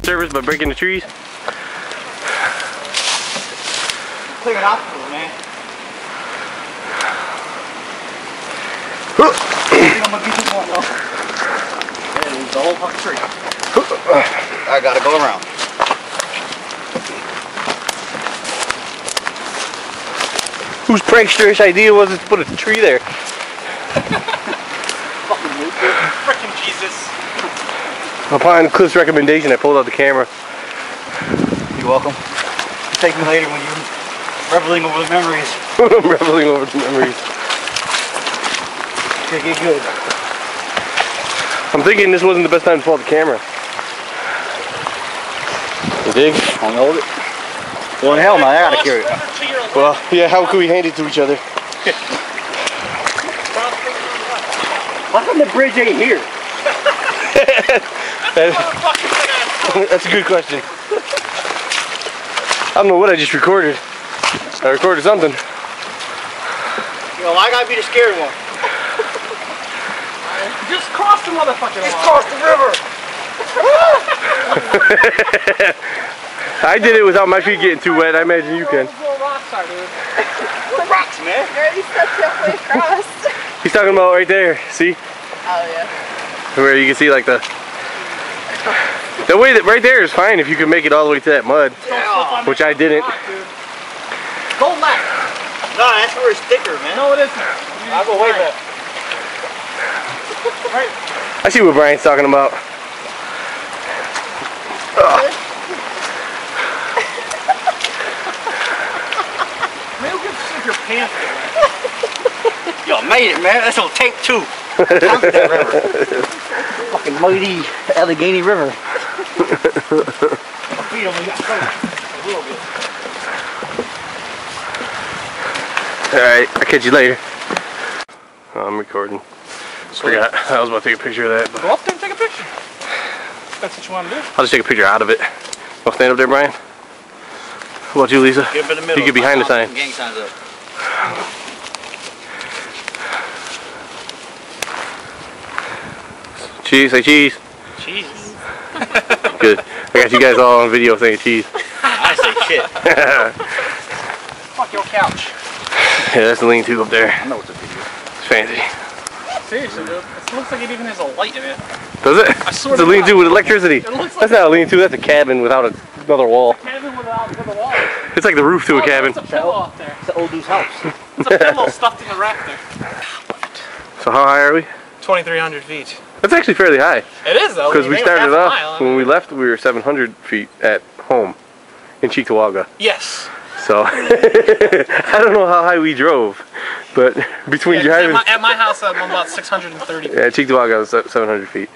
service by breaking the trees. Clear an obstacle, man. I think I'm gonna beat this one though. Yeah, lose the whole fucking tree. I gotta go around. Whose pranksterous idea was it to put a tree there? Fucking loser. Frickin' Jesus. Upon Cliff's recommendation, I pulled out the camera. You're welcome. Take me later when you're reveling over the memories. I'm reveling over the memories. It's gonna get good. I'm thinking this wasn't the best time to pull out the camera. You dig? I'll hold it. Well, in hell no, I gotta carry it. Well, yeah, how could we hand it to each other? How come the bridge ain't here? That's a good question. I don't know what I just recorded. I recorded something. You know, I gotta be the scared one. Just cross the motherfucking Just cross the river! I did it without my feet getting too wet. I imagine you can. Those little rocks are, dude. What rocks, man? Where are these steps halfway across? He's talking about right there. See? Oh yeah. Where you can see like the way that right there is fine if you can make it all the way to that mud, which I didn't. Go left. No, that's where it's thicker, man. No, it isn't. I'll go way back. Right. I see what Brian's talking about. Maybe we can slip your pants. Yo, made it, man. That's on tape 2. Conquered that river. Fucking mighty Allegheny River. My feet only got soaked a little bit. Alright, I'll catch you later. Oh, I'm recording. Forgot. I was about to take a picture of that. Go up there and take a picture. That's what you want to do. I'll just take a picture out of it. Want to stand up there, Brian? What about you, Lisa? Get up in the middle. You get behind the sign. Gang signs up. Cheese, say cheese. Jesus. Good. I got you guys all on video saying cheese. I say shit. Fuck your couch. Yeah, that's the lean-to up there. I know it's a video. It's fancy. Seriously, dude. It looks like it even has a light in it. Does it? I swear It's a to lean-to God. with electricity. It looks like That's not a lean-to, that's a cabin without another wall. cabin with a wall. It's like the roof to a cabin. It's a pillow up there. It's the old dude's house. It's a pillow stuffed in the rafter. So how high are we? 2,300 feet. That's actually fairly high. It is though. Because we started off, when we we left, we were 700 feet at home in Cheektowaga. Yes. So, I don't know how high we drove, but between driving... At my house, I'm about 630 feet. Yeah, Cheektowaga was 700 feet.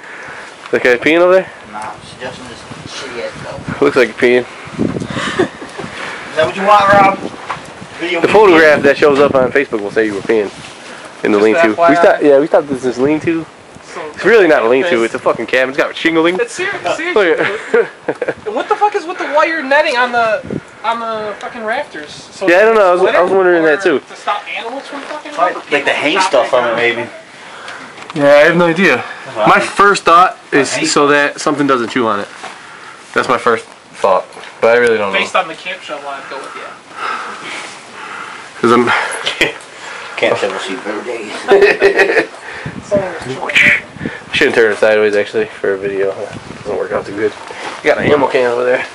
That guy peeing over there? Nah, I'm suggesting this shitty ass though. Looks like you're peeing. Is that what you want, Rob? Video The photograph that shows up on Facebook will say you were peeing in the lean-to. We stopped this lean-to. It's really not a lean-to, it's a fucking cabin. It's got shingling. It's seriously. Look at What the fuck is with the wire netting on the fucking rafters? So yeah, I don't know. I was wondering that too. To stop animals from fucking. like the hang stuff on it, maybe. Yeah, I have no idea. My first thought is so that something doesn't chew on it. That's my first thought, but I really don't know. Based on the camp shovel, I'd go with yeah. Because I'm. Can't say we'll see better days. I shouldn't turn it sideways actually for a video. It doesn't work out too good. You got an ammo can over there.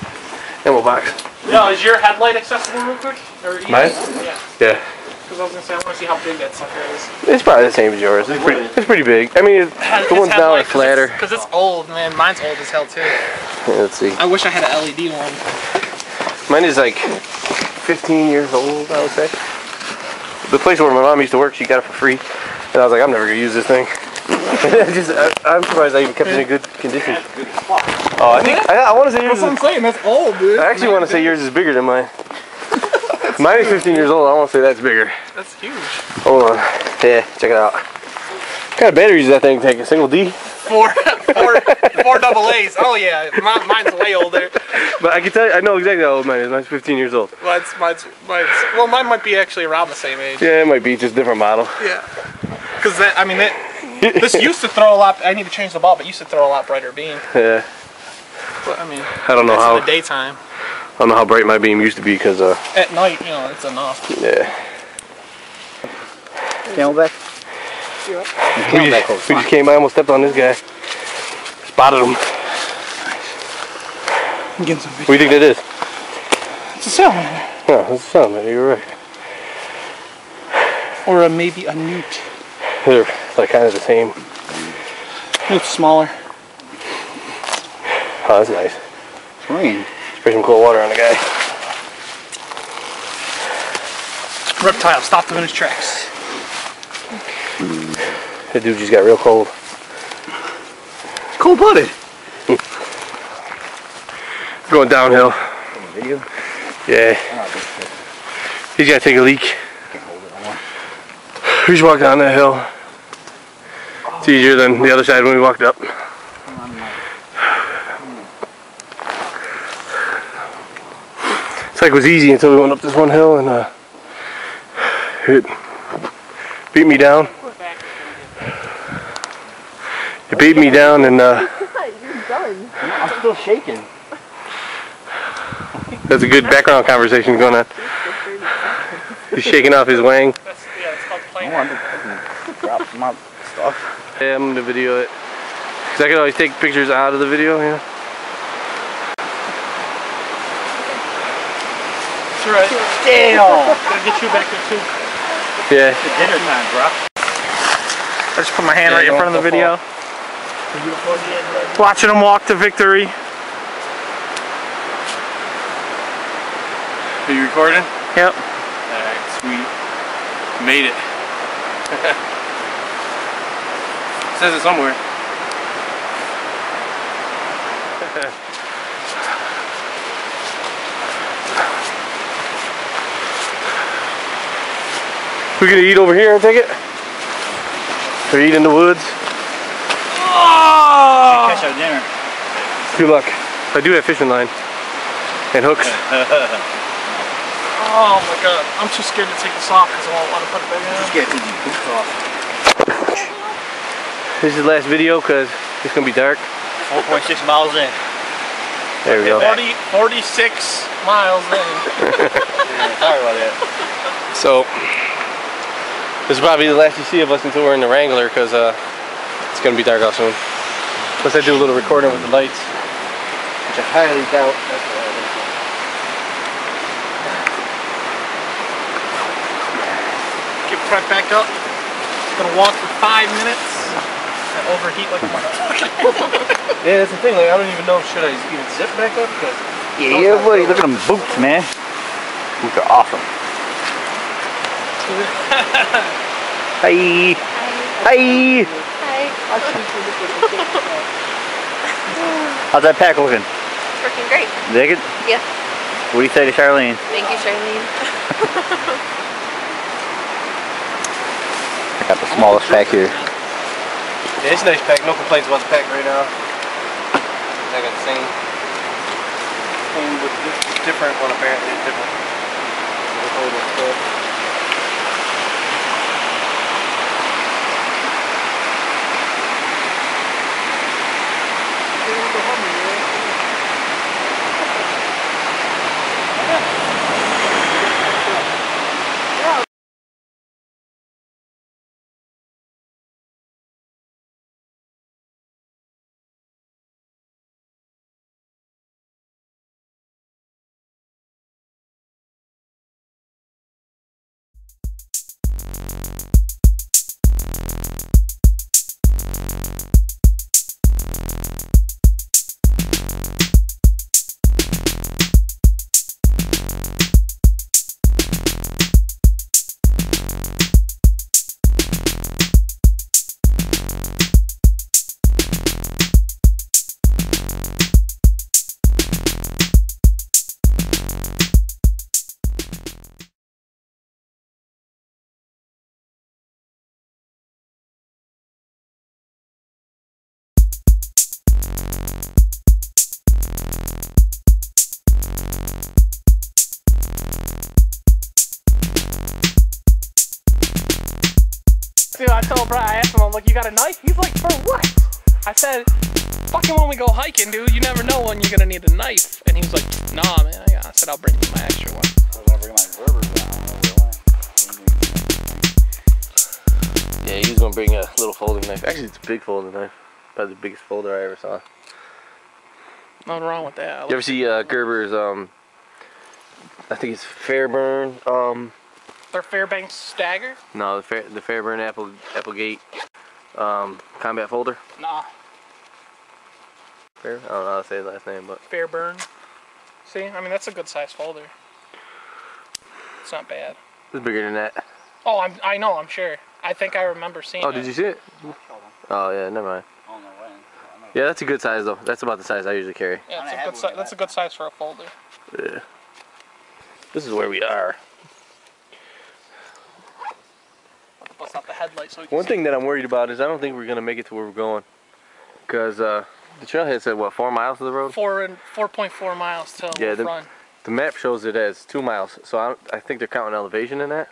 Ammo box. No, is your headlight accessible real quick? Or Mine? Yeah. Yeah. Because I was gonna say I want to see how big that sucker is. It's probably the same as yours. It's pretty big. I mean, the ones now are flatter. Because it's old, man. Mine's old as hell too. Yeah, let's see. I wish I had an LED one. Mine is like 15 years old, I would say. The place where my mom used to work, she got it for free. And I was like, I'm never going to use this thing. I'm surprised I even kept it in good condition. Oh, I think, I want to say yours That's what I'm saying, that's old, dude. I actually want to say yours is bigger than mine. Mine is 15 years old, I want to say that's bigger. That's huge. Hold on. Yeah, check it out. What kind of batteries does that thing take? A single D? Four double A's. Oh yeah, mine's way older. But I can tell you, I know exactly how old mine is. Mine's 15 years old. Well, mine might be actually around the same age. Yeah, it might be just a different model. Yeah. Because this used to throw a lot. I need to change the bulb. It used to throw a lot brighter beam. Yeah. But I mean, I don't know that's how. in the daytime. I don't know how bright my beam used to be because At night, you know, it's enough. yeah. Camelback? We just came by, almost stepped on this guy. Spotted him. I'm getting some What do you think that is? It's a salmon. Yeah, it's a salmon. You're right. Or maybe a newt. They're like kind of the same. Newt's smaller. Oh, that's nice. It's raining. Spray some cold water on the guy. Reptile stopped him in his tracks. That dude just got real cold. Cold-blooded. Going downhill. Video? Yeah. He's got to take a leak. Can't hold it no more. We just walked down that hill. It's easier than the other side when we walked up. It's like it was easy until we went up this one hill and it beat me down. It beat me down and You're done. I'm still shaking. that's a good background conversation going on. He's shaking off his wang. Yeah, it's called playing. I want to drop my stuff. Yeah, I'm gonna video it. Cause I can always take pictures out of the video, you know? That's right. Damn! Gotta get you back there too. Yeah. It's dinner time, bro. I just put my hand right in front of the video. Watching him walk to victory. Are you recording? Yep. Alright, sweet. Made it. It says it somewhere. We gonna eat over here and take it? Or eat in the woods? Oh! Catch our dinner. Good luck. I do have fishing line and hooks. Oh my god. I'm too scared to take this off because I won't want to put it back in. Just get these boots off. This is the last video because it's gonna be dark. 4.6 miles in. There we go. 46 miles in. Yeah, sorry about that. So this is probably the last you see of us until we're in the Wrangler because it's gonna be dark out soon. Unless I do a little recording with the lights, which I highly doubt. That's what I think. Get prepped back up. Gonna walk for 5 minutes and overheat like a motherfucker. Yeah, that's the thing. Like I don't even know should I even zip back up because Yeah, buddy. Look at them boots, man. Boots are awesome. Hi. Hi. Hi. How's that pack looking? It's working great. Dig it? Yeah. What do you say to Charlene? Thank you, Charlene. I got the smallest pack here. yeah, it's a nice pack. No complaints about the pack right now. I got the same, but it's different one apparently. It's different. Dude, I told Brian, I asked him, I'm like, you got a knife? He's like, for what? I said, fucking when we go hiking, dude, you never know when you're gonna need a knife. And he was like, nah, man. I said, I'll bring you my extra one. I was gonna bring my Gerber, but I don't know where it went. Yeah, he was gonna bring a little folding knife. Actually, it's a big folding knife. Probably the biggest folder I ever saw. Nothing wrong with that. You ever see Gerber's, I think it's Fairburn, Their Fairbanks Stagger? no, the Fairburn Applegate, combat folder? Nah, Fair? I don't know how to say the last name, but... Fairburn. See, I mean, that's a good size folder. It's not bad. It's bigger than that. Oh, I know, I'm sure. I think I remember seeing it. Oh, did you see it? Oh, yeah, never mind. I don't know when. Yeah, that's a good size, though. That's about the size I usually carry. Yeah, that's a good size for a folder. Yeah. This is where we are. Bust out the headlight so we can One thing that I'm worried about is I don't think we're going to make it to where we're going. Because the trailhead said, what, 4 miles of the road? 4.4 miles till Yeah, run. the map shows it as 2 miles. So I think they're counting elevation in that.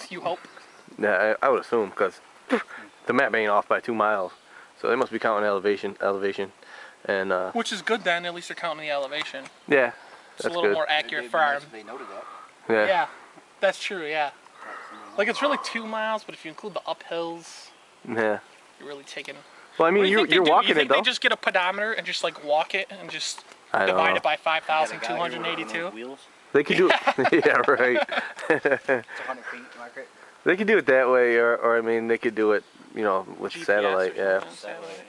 You hope. Yeah, I would assume, because the map ain't off by 2 miles. So they must be counting elevation. And, Which is good then, at least they're counting the elevation. yeah, It's that's a little good. more accurate for our... They noted that. Yeah. Yeah, that's true, yeah. Like, it's really 2 miles, but if you include the uphills, Yeah. you're really taking... Well, I mean, What do you you're think they do? walking You think it, though. they just get a pedometer and just, like, walk it and just I don't divide know. it by Got a guy here with 5,282? wheels. They could do it. Yeah, right. It's 100 feet, am I correct? They could do it that way, or I mean, they could do it, you know, with GPS satellite, or yeah. something. Satellite.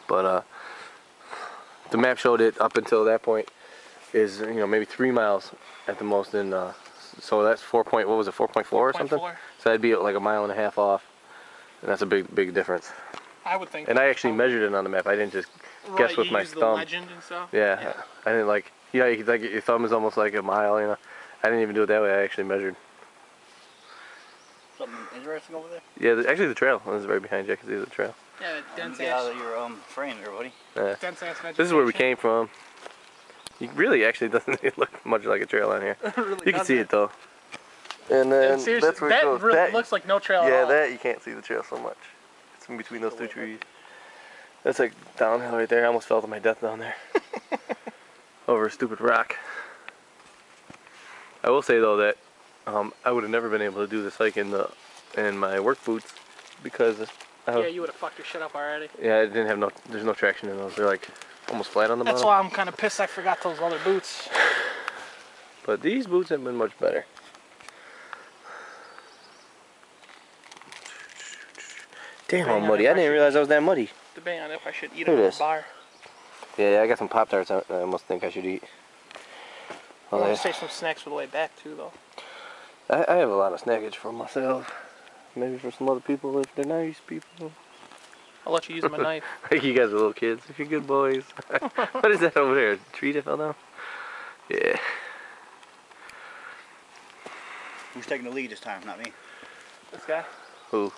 But the map showed it up until that point is, you know, maybe 3 miles at the most. In so that's 4.4 or something. 4.4. So that'd be like a mile and a half off, and that's a big difference. I would think. And I actually measured it on the map. I didn't just guess with you my use the thumb. legend and stuff? Yeah, I didn't like. Yeah, like your thumb is almost like a mile, you know. I didn't even do it that way. I actually measured. Something interesting over there? Yeah, actually the trail is right behind you. I can see the trail. Yeah, dense Get out ass, of your frame there, buddy. Yeah. dense ass vegetation. This is where we came from. You really actually doesn't look much like a trail on here. Really You can see doesn't. it though. And then And seriously, that's where it that goes. really That- looks like no trail at yeah, all. that you can't see the trail so much. It's in between those two trees. That's like downhill right there. I almost fell to my death down there. Over a stupid rock. I will say though that I would have never been able to do this hike in my work boots because Yeah, you would have fucked your shit up already. yeah, I didn't have there's no traction in those. They're like almost flat on the That's bottom. why I'm kind of pissed I forgot those other boots. But these boots have been much better. Damn, how muddy. I didn't realize I was that muddy. Debating on if I should eat Look at it in a this. bar. Yeah, I got some Pop-Tarts I almost think I should eat. I Oh, want yeah. to save some snacks for the way back too, though. I have a lot of snackage for myself. Maybe for some other people if they're nice people. I'll let you use my knife. Like you guys are little kids, if you're good boys. What is that over there? A tree that fell down? Yeah. Who's taking the lead this time? Not me. This guy. Who?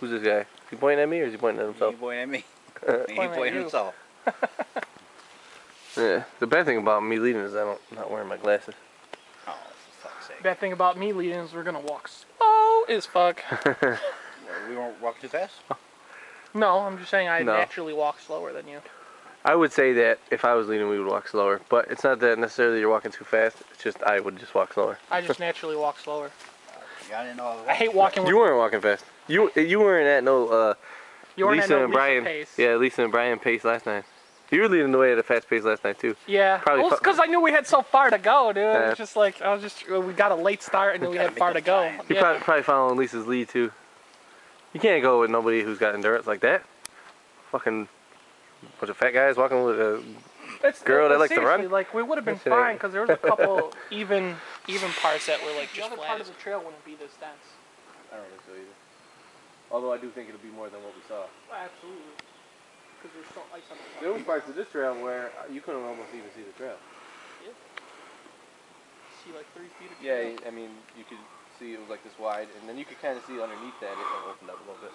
Who's this guy? Is he pointing at me or is he pointing at himself? He pointing at me. He Pointing at pointing you. at himself. Yeah. The bad thing about me leading is I'm not wearing my glasses. Oh, for fuck's sake. Bad thing about me leading is we're gonna walk slow as fuck. We won't walk too fast? No, I'm just saying I No. naturally walk slower than you. I would say that if I was leading, we would walk slower. But it's not that necessarily you're walking too fast. It's just I would just walk slower. I just naturally walk slower. Yeah, I didn't know I was I hate walking with You weren't walking fast. You weren't at no you weren't at Lisa no and Lisa Brian. pace. Yeah, Lisa and Brian pace last night. You were leading the way at a fast pace last night too. Yeah, Probably well, it's fu- because I knew we had so far to go, dude. It Yeah. was just like, we got a late start and knew we had far to go. You're probably following Lisa's lead too. You can't go with nobody who's got endurance like that. Fucking bunch of fat guys walking with a girl that likes to run. Seriously, like, we would have been That shit fine ain't- because there was a couple even parts that were like just other flat. part of the trail wouldn't be this dense. I don't think so either. Although I do think it'll be more than what we saw. Absolutely. Because there's still ice on the There was parts of this trail where you couldn't almost even see the trail. See like 3 feet of Yeah, trail. I mean, you could see it was like this wide, and then you could kind of see underneath that it opened up a little bit.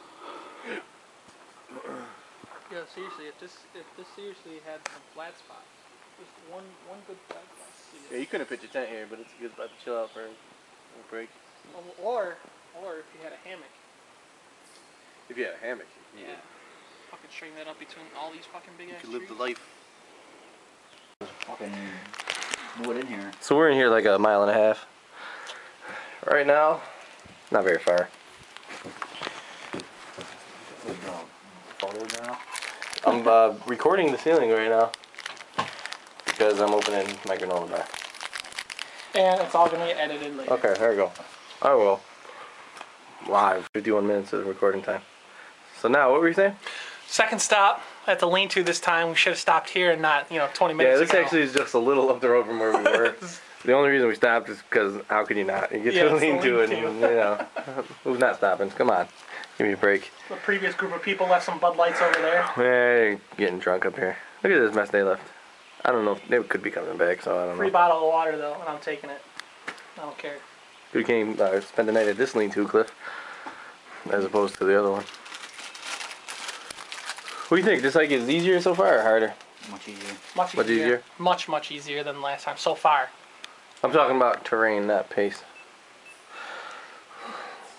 Yeah, seriously, if this seriously had some flat spots, just one good flat spot. Yeah, you couldn't pitch a tent here, but it's a good spot to chill out for a break. Or if you had a hammock. If you had a hammock, Yeah. Fucking straighten that up between all these fucking big ass You live trees. the life. Fucking wood in here. So we're in here like a mile and a half. Right now, not very far. Photos now. I'm recording the ceiling right now because I'm opening my granola bar. And it's all gonna get edited later. Okay, there we go. I will. Live, 51 minutes of recording time. So now, what were you saying? Second stop at the lean-to this time. We should have stopped here and not, 20 minutes Yeah, this ago. actually is just a little up the road from where we were. The only reason we stopped is because how could you not? You get to it's the lean to it and, who's not stopping? Come on, give me a break. The previous group of people left some Bud Lights over there. Hey, getting drunk up here. Look at this mess they left. I don't know if they could be coming back, so I don't know. Free bottle of water, though, and I'm taking it. I don't care. We came spend the night at this lean-to, Cliff, as opposed to the other one. What do you think? This hike is easier so far or harder? Much easier. Much easier. Much easier than last time so far. I'm talking about terrain, not pace.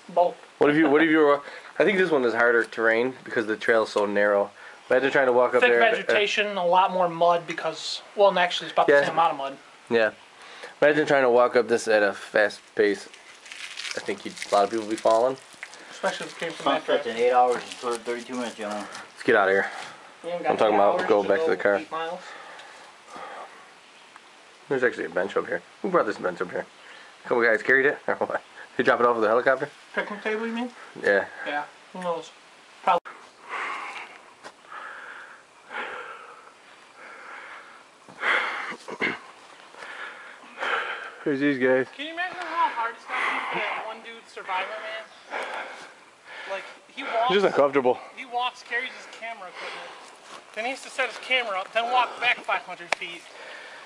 Both. What if you were? I think this one is harder terrain because the trail's so narrow. Imagine trying to walk up Thick there. vegetation, a lot more mud because, well, actually it's about the same amount of mud. Yeah. Imagine trying to walk up this at a fast pace. I think a lot of people would be falling. Especially if it came from Front that stretch track. in 8 hours and 32 minutes, gentlemen. Let's get out of here. I'm talking about go back to the car. 8 miles. There's actually a bench up here. Who brought this bench up here? A couple guys carried it? Or what? They drop it off with a helicopter? Picnic table, you mean? Yeah. Yeah. Who knows? Probably. Here's these guys. Can you imagine how hard it's gonna be for that one dude, Survivor Man? Like, he walks. It's just uncomfortable. He walks, carries his camera equipment. Then he has to set his camera up, then walk back 500 feet,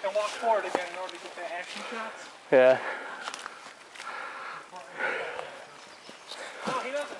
and walk forward again in order to get the action shots. Yeah. No, he doesn't.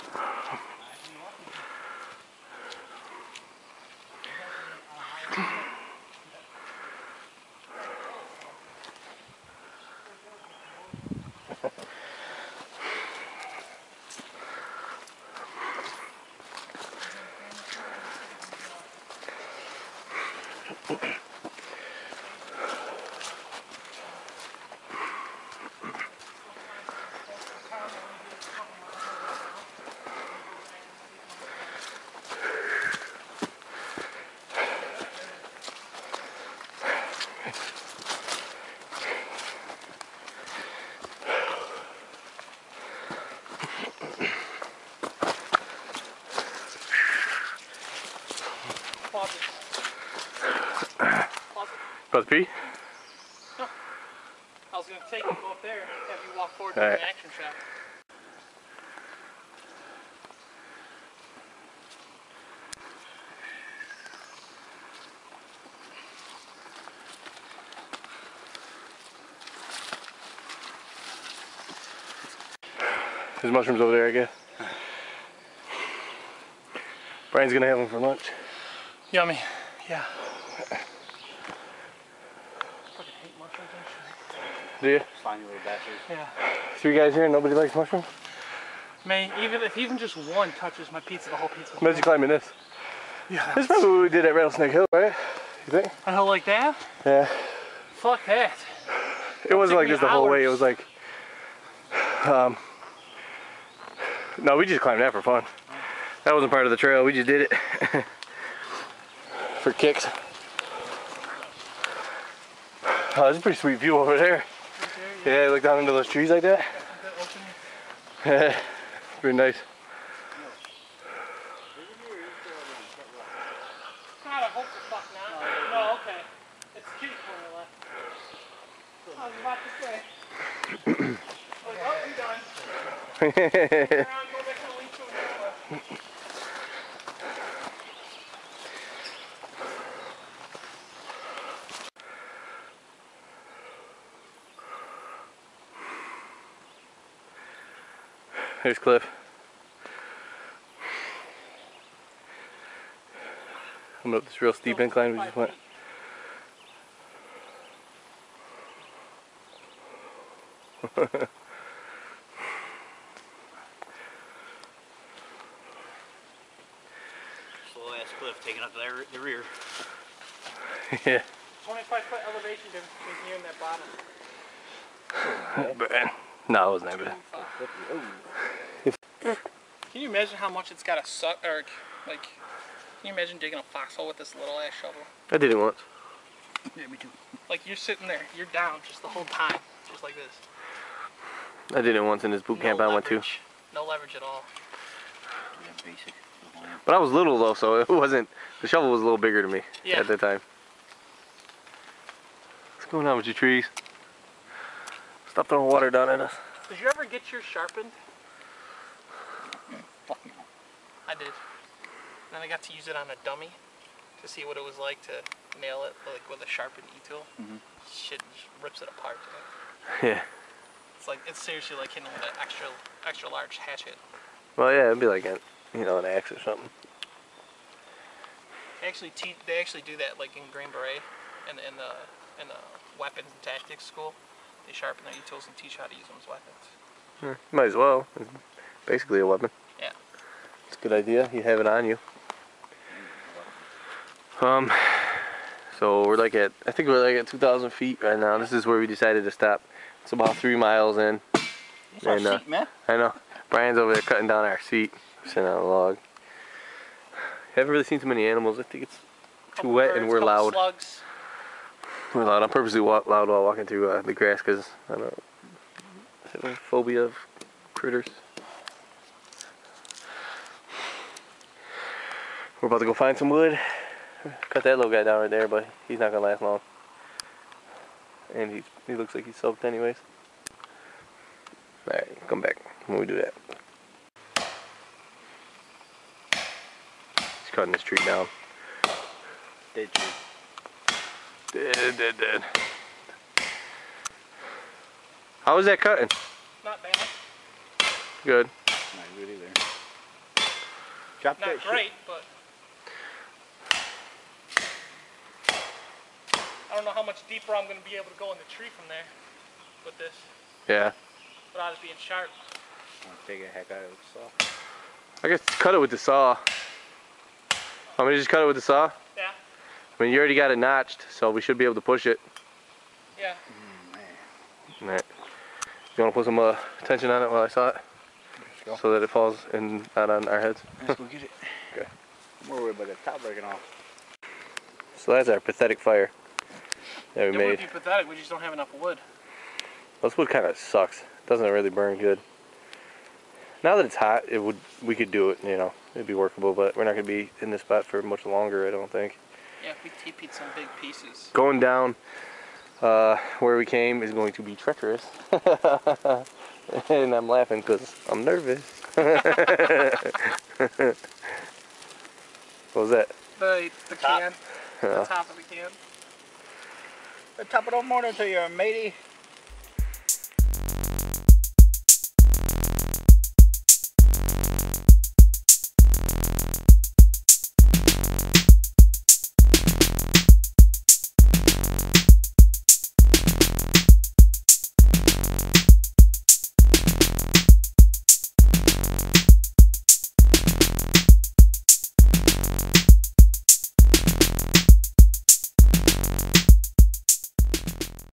About to pee? No. I was going to take you, go up there, have you walk forward to All right. an action shot. There's mushrooms over there, I guess. Brian's gonna have them for lunch. Yummy. Yeah. Fucking hate mushrooms and shit. Do you? Slimy little bastards. Yeah. 3 guys here and nobody likes mushrooms? Even if just one touches my pizza, the whole pizza. Imagine climbing this. Yeah. This is probably what we did at Rattlesnake Hill, right? You think? A hill like that? Yeah. Fuck that. It wasn't like me this the whole way. It hours. was like, no, we just climbed that for fun. That wasn't part of the trail. We just did it for kicks. Oh, there's a pretty sweet view over there. Yeah, look down into those trees like that. Yeah, pretty nice. God, I hope the fuck not. No, okay. It's kitty corner left. I was about to say. Like, oh, you're done. Turn around, go back to the link to it. There's Cliff. Coming up this real steep incline we just went. Slow ass taking up the rear. Yeah. 25-foot elevation difference between you and that bottom. But, no, it wasn't that bad. Can you imagine how much it's got to suck, or like, can you imagine digging a foxhole with this little ass shovel? I did it once. Yeah, me too. Like you're sitting there, you're down just the whole time, just like this. I did it once in this boot camp I went to. No leverage at all. Yeah, basic. But I was little though, so it wasn't, the shovel was a little bigger to me at the time. What's going on with your trees? Stop throwing water down at us. Did you ever get yours sharpened? Fuck no. I did. Then I got to use it on a dummy to see what it was like to nail it, like with a sharpened e-tool. Shit just rips it apart. Yeah. It's like, it's seriously like hitting with an extra large hatchet. Well, yeah, it'd be like an axe or something. They actually do that like in Green Beret and in the weapons and tactics school. They sharpen their e-tools and teach how to use them as weapons. Might as well. It's basically a weapon. Yeah. It's a good idea. You have it on you. So we're like I think we're like at 2,000 feet right now. This is where we decided to stop. It's about 3 miles in. It's our seat, man. I know. Brian's over there cutting down our seat, sitting on a log. Haven't really seen too many animals. I think it's too wet and we're loud. Slugs. We're loud. I'm purposely loud while walking through the grass because I don't have a phobia of critters. We're about to go find some wood. Cut that little guy down right there, but he's not gonna last long. And he looks like he's soaked anyways. Alright, come back when we do that. He's cutting this tree down. Dead tree. Dead. How was that cutting? Not bad. Good. Not good either. Drop Not great, but I don't know how much deeper I'm going to be able to go in the tree from there with this Yeah. without it being sharp. I'll take a heck out of the saw. I guess cut it with the saw. Want me to just cut it with the saw? Yeah. I mean, you already got it notched, so we should be able to push it. Yeah. Man. Alright. You want to put some tension on it while I saw it? Let's go. So that it falls and not on our heads? Let's go get it. Okay. I'm more worried about the top breaking off. So that's our pathetic fire that we It made. would be pathetic, we just don't have enough wood. This wood kind of sucks. It doesn't really burn good. Now that it's hot, we could do it, you know. It'd be workable, but we're not going to be in this spot for much longer, I don't think. Yeah, if we TP'd some big pieces. Going down where we came is going to be treacherous. And I'm laughing because I'm nervous. What was that? The Top. can. The top of the can. Top it on morning to you, matey.